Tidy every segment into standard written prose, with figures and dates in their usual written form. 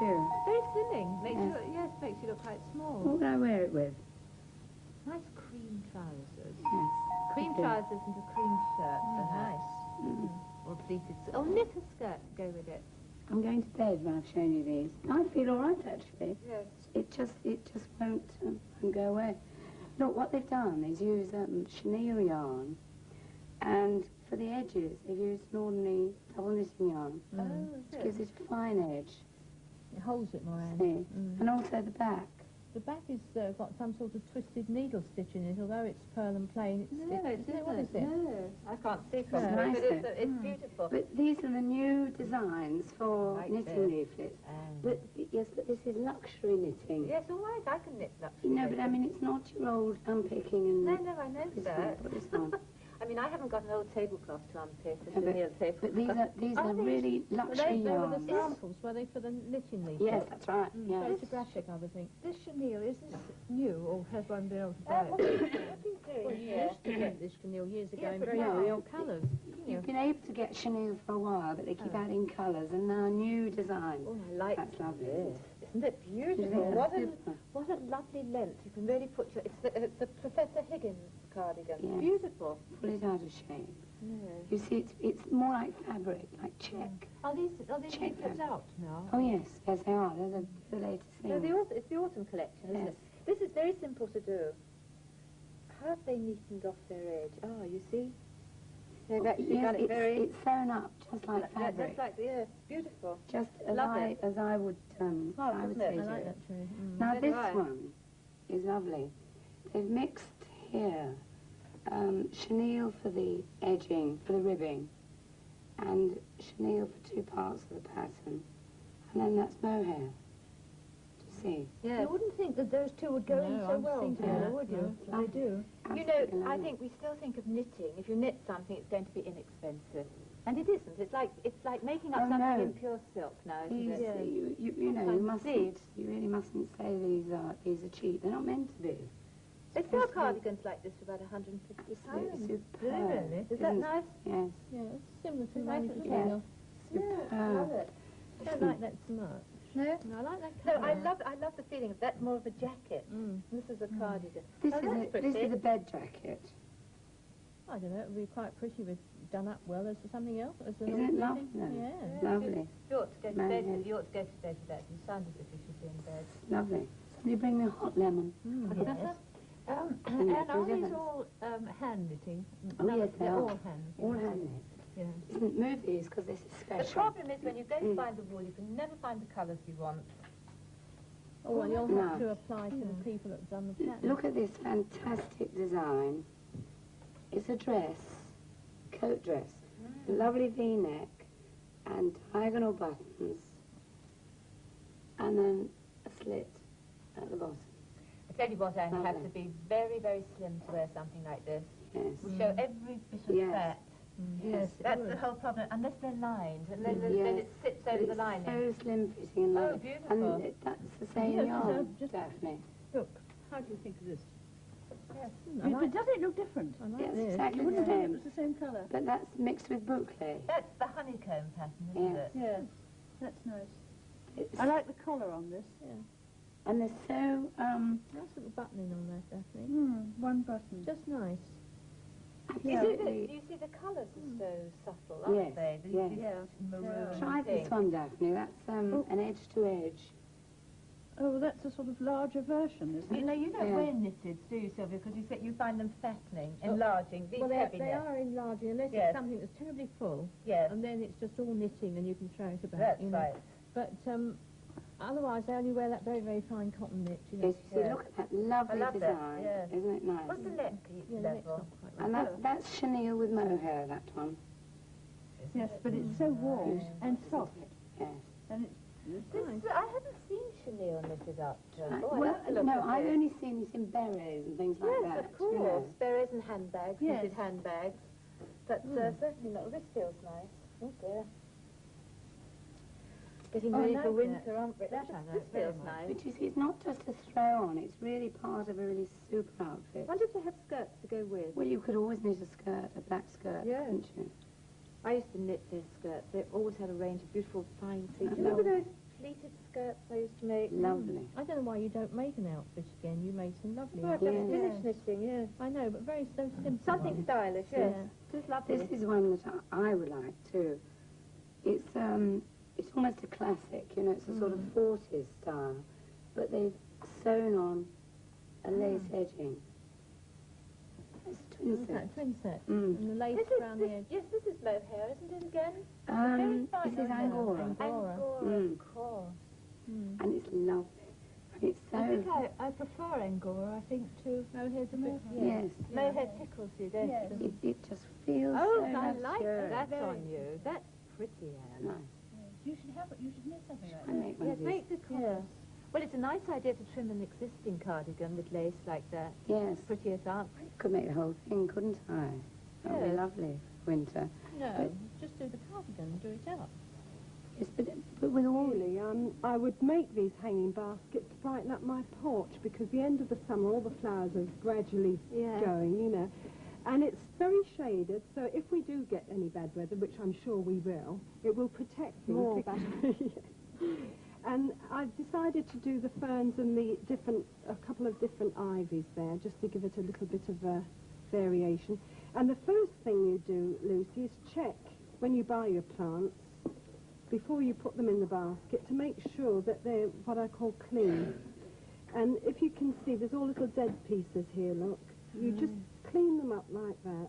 do. Very slimming. Makes Yes. you, yes, makes you look quite small. What would I wear it with? Nice cream trousers. Yes. Cream I do. trousers and a cream shirt. Nice. Mm. Or pleated. Or knit a skirt to go with it. I'm going to bed when I've shown you these. I feel all right, actually. Yes. It just won't go away. Look, what they've done is use chenille yarn, and for the edges, they've used an ordinary double knitting yarn, which gives it a fine edge. It holds it more in. See? And also the back. The back is got some sort of twisted needle stitch in it, although it's pearl and plain. No, it isn't. What is it? No, I can't see from It's here, nice, but though. it's beautiful. But these are the new designs for Like knitting this. leaflets. But yes, but this is luxury knitting. Yes, all right, I can knit luxury. No, but I mean, it's not your old unpicking and... No, I know This that. one, put this on. I mean, I haven't got an old tablecloth to unpick, a No, chenille tablecloth. but these are really luxury They were the yarns. samples, were they, for the knitting leaflet? Yes, that's right. Yes. Photographic, I would think. This chenille, is this new, or has one been able to buy What it? are you doing Well, you here? used to get this chenille years ago in but very no, real colours. You've been able to get chenille for a while, but they keep adding colours and now new designs. Oh, I like That's lovely. this. Isn't it beautiful? Yeah, What a lovely length. You can really put your... It's the Professor Higgins cardigan. Yes. Beautiful. Pull it out of shape. No. You see, it's more like fabric, like check. Are these Check leaflets them. out now? Oh yes, yes they are. They're the latest No, thing. it's the autumn collection, isn't Yes. it? This is very simple to do. How have they neatened off their edge? Oh, you see? They've actually done it very... it's sewn up just like fabric. Just like, yeah, beautiful. Just as Love I, it. as I would, I would isn't it? say I to like it. that too. Now So do this I. one is lovely. They've mixed here chenille for the edging, for the ribbing, and chenille for 2 parts of the pattern, and then that's mohair. Do you see? Yeah. You wouldn't think that those two would go in No, so I'm well thinking together, that, would you? no. They do. You know, Absolutely I lovely. think we still think of knitting. If you knit something, it's going to be inexpensive. And it isn't. It's like making up Oh, something no. in pure silk now, isn't These, it? you know, you Sometimes mustn't, you really mustn't say these are cheap. They're not meant to be. They sell cardigans like this for about £150. Superb. Really? Is that Isn't- nice? Yes. Yeah, it's similar to It's mine. nice, isn't it? Yeah. Yeah, I love it. I don't like that so much. No? No, I like that No, colour. I love the feeling of that's more of a jacket. This is a cardigan. This Oh, that's pretty. is a bed jacket. I don't know, it would be quite pretty with done up well as something else. As an Isn't it lovely? Yeah. Lovely. You ought to go to Man, bed yeah. with, you ought to go to bed with that. You sound as if you should be in bed. Lovely. Somebody bring me a hot lemon. Yes. And that's are the these difference. all hand knitting? Oh, No, yes, they they're are. all hand. All hand knit. Yeah. Isn't move these because this is The special. problem is when you go to find the wool, you can never find the colours you want. Oh, well, you'll have No. to apply to the people that have done the pattern. Look at this fantastic design. It's a dress, coat dress, a lovely V-neck and diagonal buttons, and then a slit at the bottom. I tell you what, Anne, you have Lovely. to be very, very slim to wear something like this. Yes. We show every bit of Yes. fat. Yes. That's the whole problem, unless they're lined, and then Yes. it sits But over the it's lining. so slim fitting and Oh, lovely. beautiful. And that's the same Yes, yarn, just- Daphne. Look, how do you think of this? I like, Does it look different? I like Yes, this. exactly You the wouldn't think it same. was the same colour. But that's mixed with boucle. That's the honeycomb pattern, isn't Yes. it? Yeah, that's nice. It's, I like the collar on this. and they're so, Nice little buttoning on there, Daphne. One button. Just nice. You see, absolutely. you see the colours are so subtle, aren't Yes, they? yes. Maroon Try this pink. one, Daphne. That's an edge to edge. Oh, that's a sort of larger version, isn't it? You don't Yeah. wear knitted, do you, Sylvia? Because you find them fattening, enlarging, these Well, heavy they knits. are enlarging, unless Yes. it's something that's terribly full, Yes, and then it's just all knitting and you can throw it about. that's you know. right. But otherwise, they only wear that very, very fine cotton knit, you know. Yes, you see, Yeah. look at that lovely I love that, design. yes. Isn't it nice? What's the neck Yeah, the neck's level? not quite right. And that's chenille with mohair, that one. Yes, but it's so warm and soft. Yes. And it's I haven't seen chenille knitted up. Right. Oh, I'd Well, have to look no, at I've it. only seen this in berets and things like Yes, that. of you course. know. Berets and handbags, Yes. knitted handbags. But certainly not. This feels nice. Oh dear. Getting Oh, I ready like for that. winter, aren't we? That I This like very feels much. nice. But you see, it's not just a throw on, it's really part of a really super outfit. I wonder if they have skirts to go with. Well, you could always knit a skirt, a black skirt, Yes. couldn't you? I used to knit their skirts. They always had a range of beautiful fine pleats. I Remember know. those pleated skirts I used to make. Lovely. I don't know why you don't make an outfit again. You made some lovely Oh, I've outfits. done finished knitting, yeah. I know, but very so simple. Something ones. stylish, yes. Yeah. Just lovely. This is one that I would like too. It's almost a classic, you know, it's a sort of 40s style, but they've sewn on a lace edging. It's a twin Is set. that a twin set? Mm. And the lace This is, around the edge. yes, this is mohair, isn't it again? This is Angora, Angora. Mm. Of course. and it's lovely. It's so, I think I prefer Angora, I think, to Mohair's a bit. yes, Mohair tickles you, don't Yes. it? it just feels Oh, so I like luxurious. that on you. That's pretty, Anne. Nice. You should have it. You should knit something like I that. make one Yes, of these. make the colours. Well, it's a nice idea to trim an existing cardigan with lace like that. Yes, Pretty as art. could make the whole thing, couldn't I? That would be Yes. lovely for winter. No, just do the cardigan and do it up. Yes, but with all Really, I would make these hanging baskets to brighten up my porch because the end of the summer all the flowers are gradually going, you know. And it's very shaded, so if we do get any bad weather, which I'm sure we will, it will protect things. More And I've decided to do the ferns and a couple of different ivies there, just to give it a little bit of a variation. And the first thing you do, Lucy, is check when you buy your plants, before you put them in the basket, to make sure that they're what I call clean. And if you can see, there's all little dead pieces here, look. You just clean them up like that,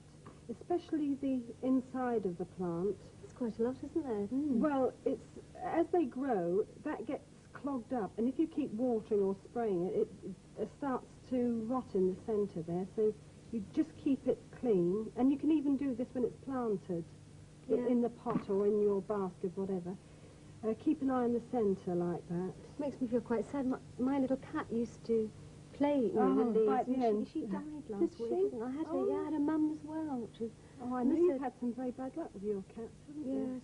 especially the inside of the plant. That's quite a lot, isn't there? Well, as they grow, that gets clogged up, and if you keep watering or spraying it, it starts to rot in the centre there, so you just keep it clean. And you can even do this when it's planted, in the pot or in your basket, whatever. Keep an eye on the centre like that. Makes me feel quite sad. My little cat used to play with the leaves, right and then. she died last Did week. she? Didn't I had her, I had a mum as well, which was Oh, I know you've had some very bad luck with your cats, haven't you?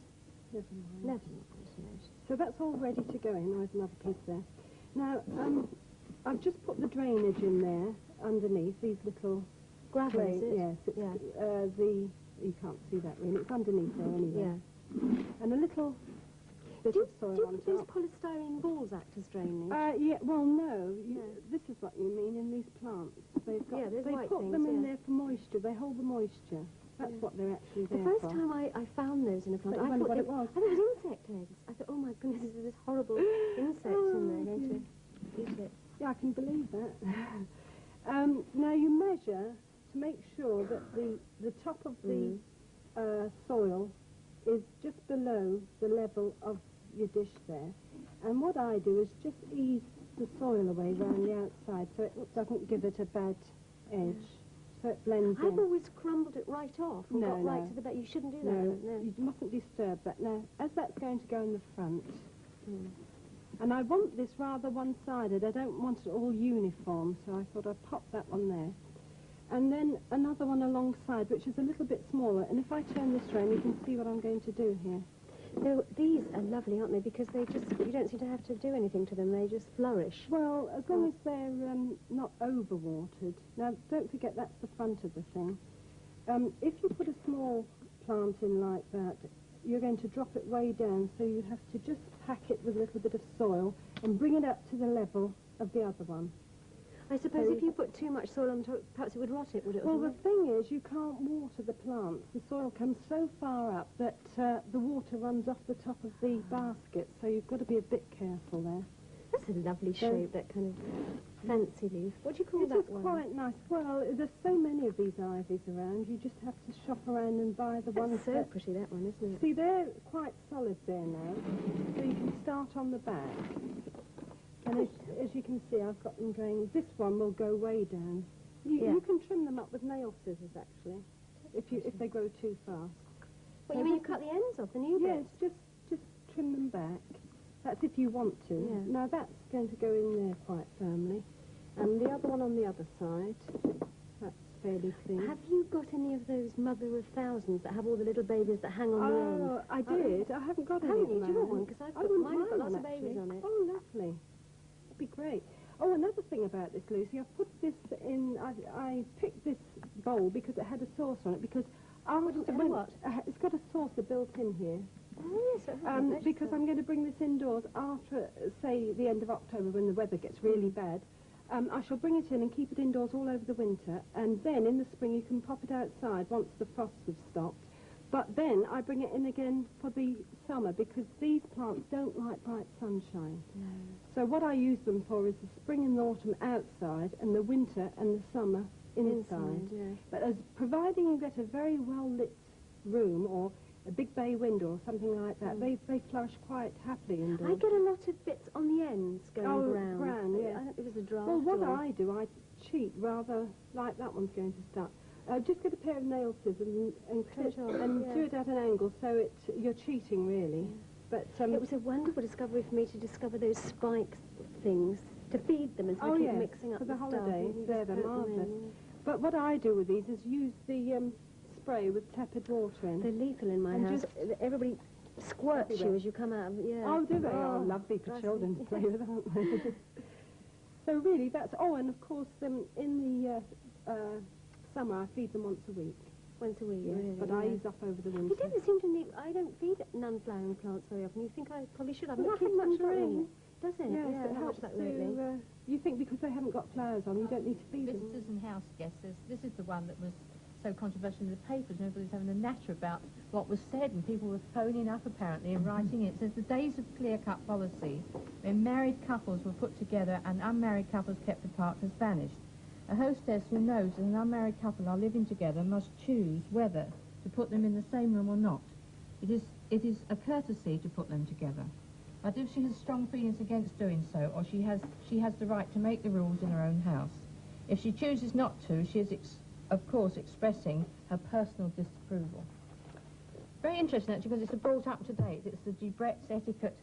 yes, Never mind. So that's all ready to go in. There's another piece there. Now, I've just put the drainage in there underneath these little gravel, clay. is it? Yes, it's, Yeah. you can't see that really. It's underneath there anyway. Yeah. And a little bit Do of soil you on think those top. polystyrene balls act as drainage? Yeah, well, no. This is what you mean in these plants. They've got, Yeah, there's they white put things, them in yeah. there for moisture. They hold the moisture. That's what they're actually The there first for. time I found those in a plant, But you I wondered thought what it was. I thought it was insect eggs. I thought, oh my goodness, there's this horrible insect in there going to eat it. Yeah, I can believe that. Now you measure to make sure that the top of the soil is just below the level of your dish there. And what I do is just ease the soil away around the outside so it doesn't give it a bad edge, so it blends I've in. always crumbled it right off and No, got right no. to the bed. You shouldn't do No, that. you mustn't disturb that. Now, as that's going to go in the front, and I want this rather one-sided. I don't want it all uniform, so I thought I'd pop that one there. And then another one alongside, which is a little bit smaller. And if I turn this round, you can see what I'm going to do here. No, these are lovely, aren't they? Because they just, you don't seem to have to do anything to them. They just flourish. Well, as long as they're not overwatered. Now, don't forget that's the front of the thing. If you put a small plant in like that, you're going to drop it way down, so you have to just pack it with a little bit of soil and bring it up to the level of the other one. I suppose if you put too much soil on top, perhaps it would rot it, would it? Well, the thing is, you can't water the plants. The soil comes so far up that the water runs off the top of the basket, so you've got to be a bit careful there. That's a lovely shape, that kind of fancy leaf. What do you call It that is one? quite nice. Well, there's so many of these ivies around, you just have to shop around and buy the ones That's so that... pretty, that one, isn't it? See, they're quite solid there now, so you can start on the back. And as you can see, I've got them going. This one will go way down. You can trim them up with nail scissors, actually, if they grow too fast. What, you mean you cut the ends off, the new Yes, bits? just trim them back. That's if you want to. Yeah. Now that's going to go in there quite firmly. And the other one on the other side, that's fairly clean. Have you got any of those mother of thousands that have all the little babies that hang on the end? Oh, I did. I haven't got any Haven't of you? them. Do you want one? Because I've I got wouldn't mine have got mind lots of one, babies actually. on it. Oh, lovely. That'd be great. Oh, another thing about this, Lucy, I've put this in, I picked this bowl because it had a saucer on it, because what? it's got a saucer built in here. Oh, yes. Because I'm going to bring this indoors after, say, the end of October when the weather gets really bad. I shall bring it in and keep it indoors all over the winter, and then in the spring you can pop it outside once the frosts have stopped. But then I bring it in again for the summer because these plants don't like bright sunshine. No. So what I use them for is the spring and the autumn outside and the winter and the summer inside. Yeah. But as providing you get a very well lit room or a big bay window or something like that, they flourish quite happily indoors. I get a lot of bits on the ends going brown. Brown, yeah. I don't think it was a draft. Well, what or... I do, I cheat rather like that one's going to start. Just get a pair of nail scissors and clip and do it at an angle so you're cheating really. But it was a wonderful discovery for me to discover those spike things, to feed them instead of keep mixing up for the stuff. holidays, they're marvellous. In. But what I do with these is use the spray with tepid water in. They're lethal in my house. Everybody squirts you as you come out. Yeah. Oh, do they? Oh, lovely for children to play with, aren't they? So really, that's... Oh, and of course, in the summer, I feed them once a week. Once a week, Yes, really. but I ease up over the winter. You don't seem to need... I don't feed non-flowering plants very often. You think I probably should. I've Well, not that keep keeps much them green. rain. Does it? Yes, Yeah, it helps that lately. to... you think because they haven't got flowers on, you don't need to feed them. Visitors and house guests, this is the one that was so controversial in the papers, and everybody was having a natter about what was said, and people were phoning up apparently and writing it. It says the days of clear-cut policy when married couples were put together and unmarried couples kept apart has vanished. A hostess who knows that an unmarried couple are living together must choose whether to put them in the same room or not. It is a courtesy to put them together. But if she has strong feelings against doing so, or she has the right to make the rules in her own house. If she chooses not to, she is of course expressing her personal disapproval. Very interesting actually, because it's brought up to date. It's the Debrett's Etiquette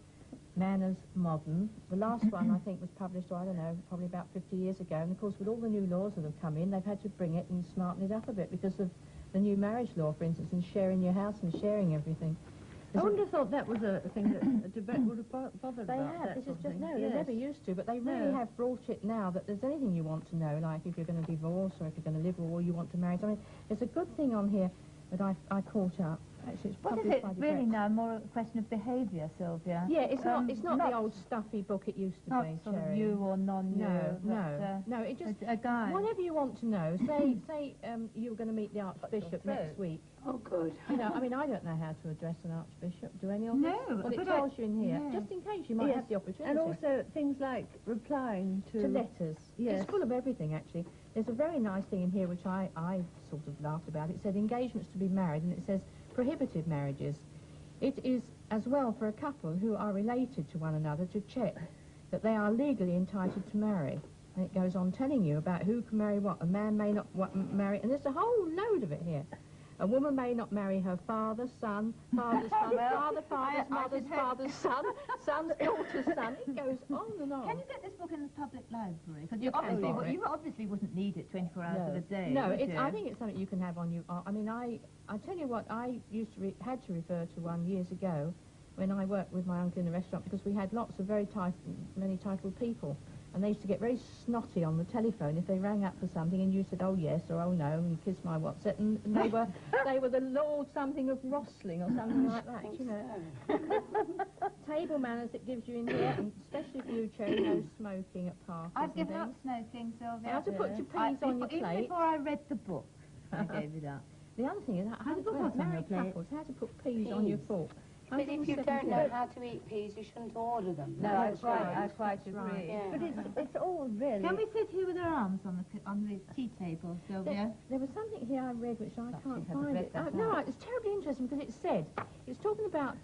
Manners Modern. The last one I think was published, I don't know, probably about 50 years ago. And of course with all the new laws that have come in, they've had to bring it and smarten it up a bit because of the new marriage law, for instance, and sharing your house and sharing everything. I wouldn't have thought that was a thing that Debrett would have bothered They about. have. that This sort is of just, thing. no, they never used to, but they really have brought it now that there's anything you want to know, like if you're going to divorce or if you're going to live or you want to marry. So, I mean, there's a good thing on here that I caught up. Actually, it's What is published it by really Debrett. now? More a question of behaviour, Sylvia? Yeah, it's not the old stuffy book it used to Not be, sort of Cherry. you or non-you. No, it just... A guy. Whatever you want to know. Say you were going to meet the Archbishop next week. Oh, good. You know, I mean, I don't know how to address an Archbishop. Do any of us? No, Well, it but tells you in here, no. just in case you might have the opportunity. And also things like replying to letters. Yes. It's full of everything, actually. There's a very nice thing in here which I sort of laughed about. It said engagements to be married, and it says prohibited marriages. It is as well for a couple who are related to one another to check that they are legally entitled to marry. And it goes on telling you about who can marry what. A man may not marry, and there's a whole load of it here. A woman may not marry her father's son, father's son, father's mother's father's son, son's daughter's son. It goes on and on. Can you get this book in the public library? Because You can. you obviously wouldn't need it 24 hours of the day. No, would you? I think it's something you can have on you. I mean, I tell you what, I used to had to refer to one years ago when I worked with my uncle in a restaurant because we had lots of many titled people. And they used to get very snotty on the telephone if they rang up for something and you said, oh yes, or oh no, and kiss my what's it, and they were the Lord something of Rosling or something like that, you know. Table manners it gives you in here, and especially for you, Cherry, no smoking at parties. I've given and up things. smoking, Sylvia. How to put your peas on your Even plate. before I read the book, I gave it up. The other thing is how to put put what on your married plate? couples, how to put peas on your fork. But if you don't know how to eat peas, you shouldn't order them. No, I quite agree. right. Yeah. But it's all really... Can we sit here with our arms on the tea table, Sylvia? There was something here I read which I can't you haven't find read it. that No, out. it's terribly interesting because it said, it's talking about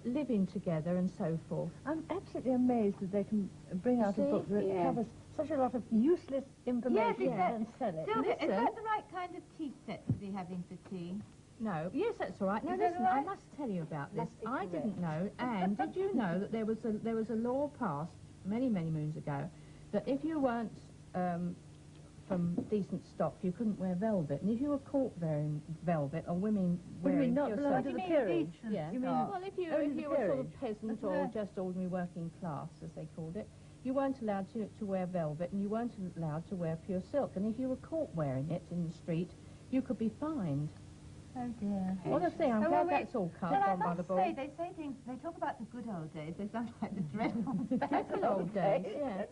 living together and so forth. I'm absolutely amazed that they can bring out a see? book that Yeah. covers such a lot of useless information Yes, and sell it. Sylvia, is that the right kind of tea set to be having for tea? No, yes, that's all right. No, Is that listen, all I right? must tell you about this. Must be I correct. didn't know, and did you know that there was a law passed many moons ago that if you weren't from decent stock, you couldn't wear velvet, and if you were caught wearing velvet or women What do you wearing mean, not pure belong silk- to the peerage? Yeah. You mean Well, if you only the were sort peerage? of peasant Wasn't or there- just ordinary working class, as they called it, you weren't allowed to wear velvet, and you weren't allowed to wear pure silk. And if you were caught wearing it in the street, you could be fined. Oh dear. Well, the thing, I'm Oh, glad wait. that's all cut Well, I on by the must board. say, they say things, they talk about the good old days. They sound like the dreadful Good old days, yeah.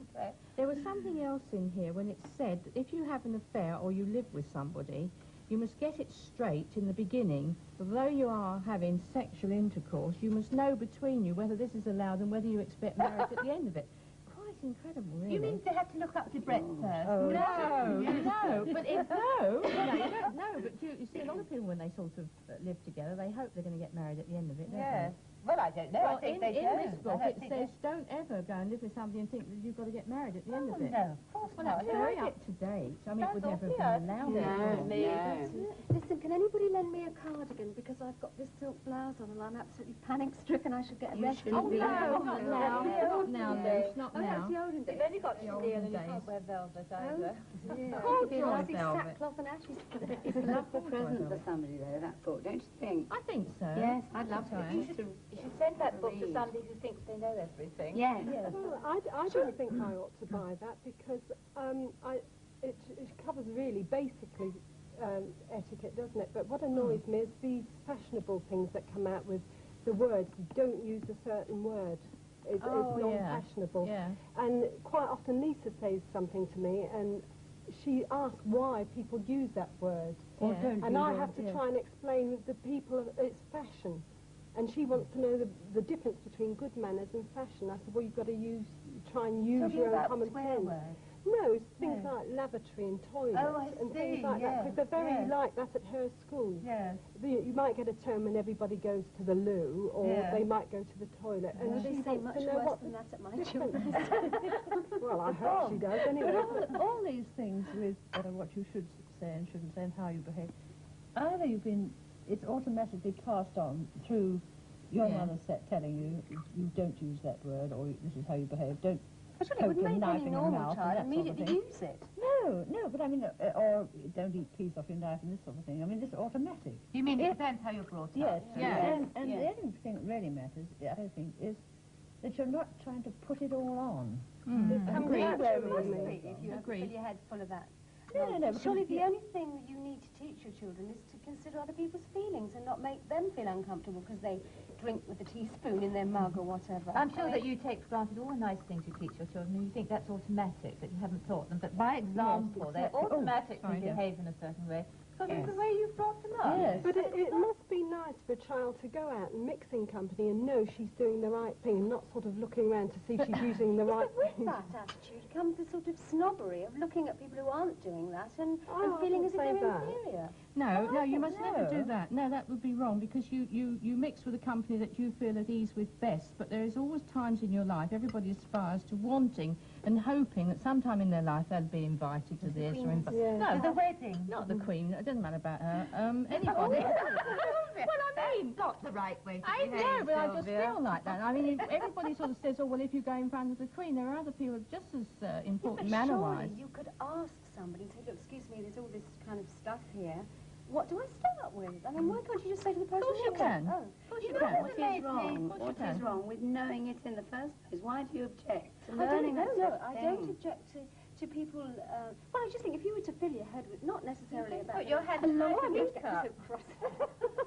There was something else in here when it said that if you have an affair or you live with somebody, you must get it straight in the beginning. Although you are having sexual intercourse, you must know between you whether this is allowed and whether you expect marriage at the end of it. Quite incredible, really. You mean they have to look up to Brett first? Oh, no, but if no, you don't know. But you see, a lot of people when they sort of live together, they hope they're going to get married at the end of it, don't Yes. they? Well, I don't know. Well, I think in they don't. this book I it don't says think don't ever go and live with somebody and think that you've got to get married at the end of it. No, of course Well, not. that's very up to date. I mean, it would That's never have all been allowed No, before. no. Listen, can anybody lend me a cardigan? Because I've got this silk blouse on and I'm absolutely panic-stricken. I should get arrested. Oh, no, not now. Not now, Luce, not Oh, that's now. the olden days. You've only got The Chanel olden and you days. can't wear velvet Oh, either. yeah. Oh, It'd be joy lovely velvet. sackcloth and ashes. It's a lovely present for somebody, though, that book, don't you think? I think so. Yes, I'd love Sorry. to. You should send that book to Read. somebody who thinks they know everything. Yes. Well, I don't think I ought to buy that because it covers really basically etiquette, doesn't it? But what annoys me is these fashionable things that come out with the words, don't use a certain word. It's non-fashionable. Yeah. And quite often Lisa says something to me and she asks why people use that word. Or don't And I have to try and explain with the people it's fashion. And she wants to know the difference between good manners and fashion. I said, well, you've got to try and use Talking your own about common swear sense. words. No, it's things like lavatory and toilet Oh, I and things see, like that. yes, Because they're very yes. like that at her school. Yes. You might get a term when everybody goes to the loo, or Yeah. they might go to the toilet. And Well, she they say wants much to know worse what than that at my difference- children's. Well, I hope she does anyway. all these things with what you should say and shouldn't say and how you behave, either it's automatically passed on through your mother telling you don't use that word, or this is how you behave, don't Actually, it poke would your make knife any in your normal mouth and child that sort of immediately thing. use it. No, but I mean, or don't eat peas off your knife and this sort of thing. I mean, it's automatic. You mean it depends how you're brought Yes, up? Yeah. And the only thing that really matters, I think, is that you're not trying to put it all on. Agreed. If you have Agreed. fill your head full of that. No, because Surely the only thing that you need to teach your children is to consider other people's feelings and not make them feel uncomfortable because they drink with a teaspoon in their mug or whatever. I'm sure that you take for granted all the nice things you teach your children and you think that's automatic, that you haven't taught them. But by example, they automatically behave in a certain way because it's the way you've brought them up. Yes. But it must be nice for a child to go out and mix in company and know she's doing the right thing and not sort of looking around to see if she's using the right With thing. that attitude comes the sort of snobbery of looking at people who aren't doing that and I feeling as wouldn't if say they're that. inferior. No, you must never do that. No, that would be wrong because you mix with a company that you feel at ease with best. But there is always times in your life, everybody aspires to wanting and hoping that sometime in their life they'll be invited to this or invited. Yeah. No, To the wedding. not the Queen. It doesn't matter about her. Anybody. Well, I mean, Not the right way to I behave, know, but I just Sylvia. feel like that. I mean, if everybody sort of says, oh, well, if you go in front of the Queen, there are other people just as important But manner-wise. surely you could ask somebody and say, look, excuse me, there's all this kind of stuff here. What do I start with? I mean, why can't you just say to the person... Of course you "Look, can. Oh. Of course You you know can. what What is amazed me? wrong? What What you is can. wrong with knowing it in the first place? Why do you object to I learning don't know, that no, I thing? don't object to people... well, I just think if you were to fill your head with, not necessarily about... Put your head a in lot the of makeup.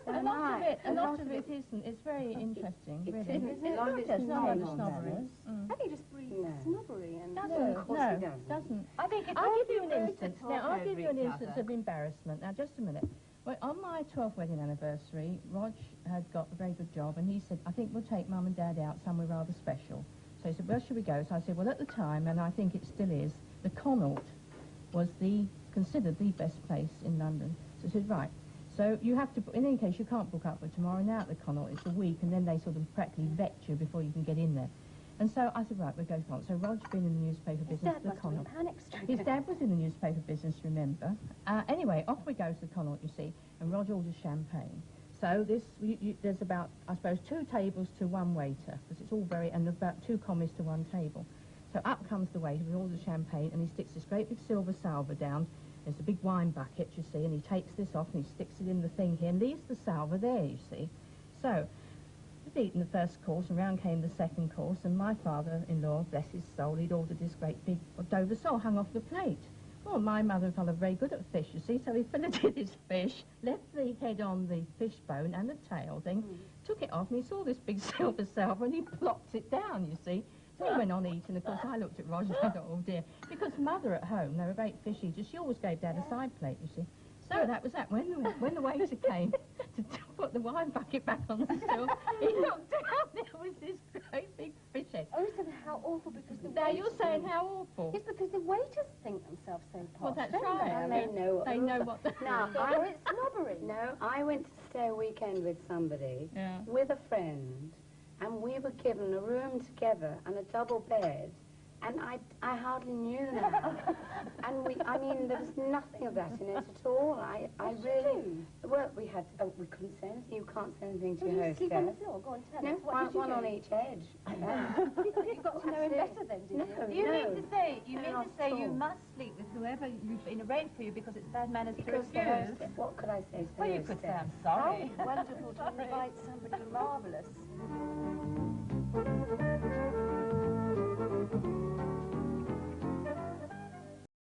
A lot of it isn't. It's very interesting, It really. isn't. A lot of it's It's not not under on snobbery. manners. I think it just breeds No. snobbery and... Doesn't. of course No, it doesn't. I think it's I'll all give you an good to instance. talk Now, I'll over give you an each instance other. of embarrassment. Now, just a minute. Well, on my 12th wedding anniversary, Rog had got a very good job, and he said, I think we'll take Mum and Dad out somewhere rather special. So he said, where should we go? So I said, well, at the time, and I think it still is, the Connaught was considered the best place in London. So I said, right. So you have to, in any case, you can't book up for tomorrow now at the Connaught. It's a week, and then they sort of practically vet you before you can get in there. And so I said, right, we'll go to Connaught. So Rod's been in the newspaper His business dad at the must have been Connaught. panic-stricken. His dad was in the newspaper business, remember. Anyway, off we go to the Connaught, you see, and Rog orders champagne. So there's about, I suppose, 2 tables to 1 waiter, because it's all very, and about 2 commis to 1 table. So up comes the waiter with all the champagne, and he sticks this great big silver salver down. There's a big wine bucket, you see, and he takes this off and he sticks it in the thing here, and leaves the salver there, you see. So we'd eaten the first course, and round came the second course, and my father-in-law, bless his soul, he'd ordered this great big Dover sole hung off the plate. Well, my mother and father are very good at fish, you see, so he filleted his fish, left the head on the fish bone and the tail thing, took it off, and he saw this big silver salver, and he plopped it down, you see. So he went on eating. Of course, I looked at Roger and I thought, oh dear. Because Mother at home, they were great fish eaters, she always gave Dad a side plate, you see. So that was that. When the waiter came to put the wine bucket back on the stool, he looked down, there was this great big fish head. Oh, listen, how awful, because the Now you're saying how awful. It's because the waiters think themselves so posh. Well, that's don't right. they? And they know what the... Now, Or it's snobbery. No, I went to stay a weekend with somebody, Yeah. with a friend, and we were given a room together and a double bed, and I hardly knew them. And I mean, there was nothing of that in it at all. I really, well, we couldn't say anything. You can't say anything to your You sleep on the hostess. floor. Go on, tell No, us. What did you one do? on each edge. You got to know him better then, didn't you? You No. mean to say, you No, not at you all. must sleep with whoever you've been arranged for you because it's bad manners to Because the refuse? hostess, what could I say to the Well, you could say, hostess? I'm sorry. How wonderful to invite somebody marvellous.